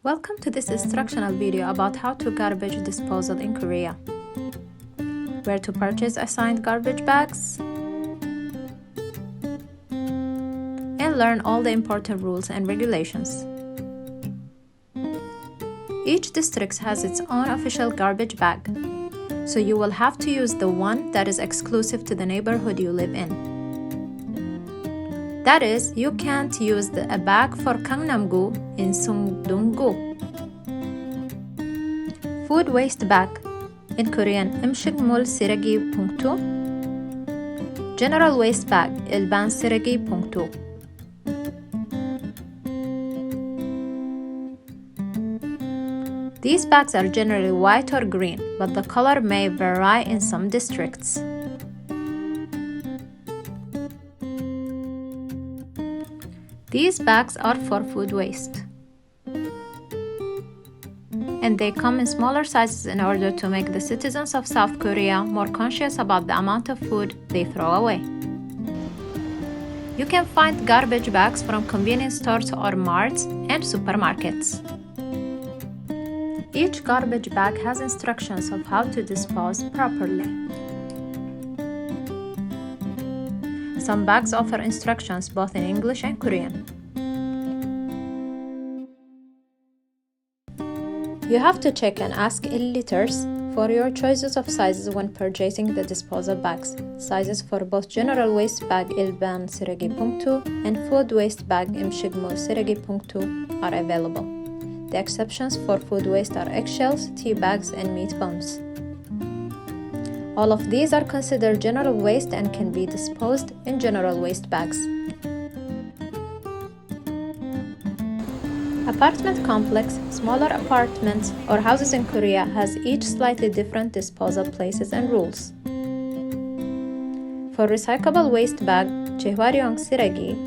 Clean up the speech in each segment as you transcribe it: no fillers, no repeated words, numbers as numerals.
Welcome to this instructional video about how to garbage disposal in Korea. Where to purchase assigned garbage bags, and learn all the important rules and regulations. Each district has its own official garbage bag, so you will have to use the one that is exclusive to the neighborhood you live in. That is, you can't use a bag for Gangnam-gu in Sungdong-gu. Food waste bag, in Korean 음식물 쓰레기 봉투. General waste bag, 일반 쓰레기 봉투. These bags are generally white or green, but the color may vary in some districts. These bags are for food waste, and they come in smaller sizes in order to make the citizens of South Korea more conscious about the amount of food they throw away. You can find garbage bags from convenience stores or marts and supermarkets. Each garbage bag has instructions of how to dispose properly. Some bags offer instructions both in English and Korean. You have to check and ask editors for your choices of sizes when purchasing the disposal bags. Sizes for both general waste bag 일반 쓰레기 봉투 and food waste bag 음식물 쓰레기 봉투 are available. The exceptions for food waste are eggshells, tea bags, and meat bones. All of these are considered general waste and can be disposed in general waste bags. Apartment complex, smaller apartments, or houses in Korea has each slightly different disposal places and rules. For recyclable waste bag, 재활용 쓰레기,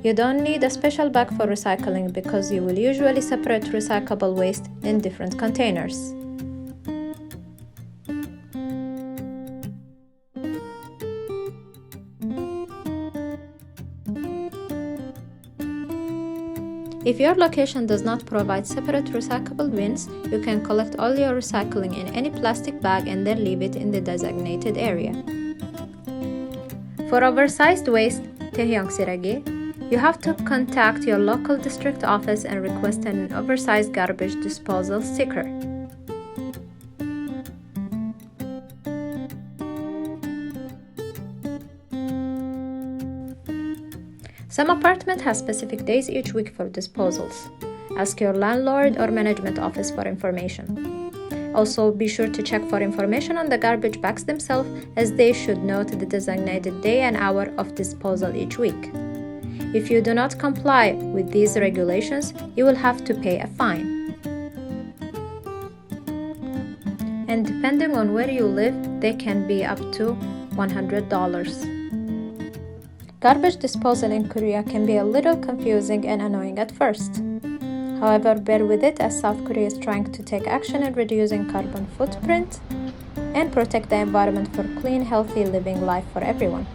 you don't need a special bag for recycling because you will usually separate recyclable waste in different containers. If your location does not provide separate recyclable bins, you can collect all your recycling in any plastic bag and then leave it in the designated area. For oversized waste, 대형 쓰레기, you have to contact your local district office and request an oversized garbage disposal sticker. Some apartments have specific days each week for disposals. Ask your landlord or management office for information. Also, be sure to check for information on the garbage bags themselves, as they should note the designated day and hour of disposal each week. If you do not comply with these regulations, you will have to pay a fine. And depending on where you live, they can be up to $100. Garbage disposal in Korea can be a little confusing and annoying at first. However, bear with it as South Korea is trying to take action in reducing carbon footprint and protect the environment for clean, healthy living life for everyone.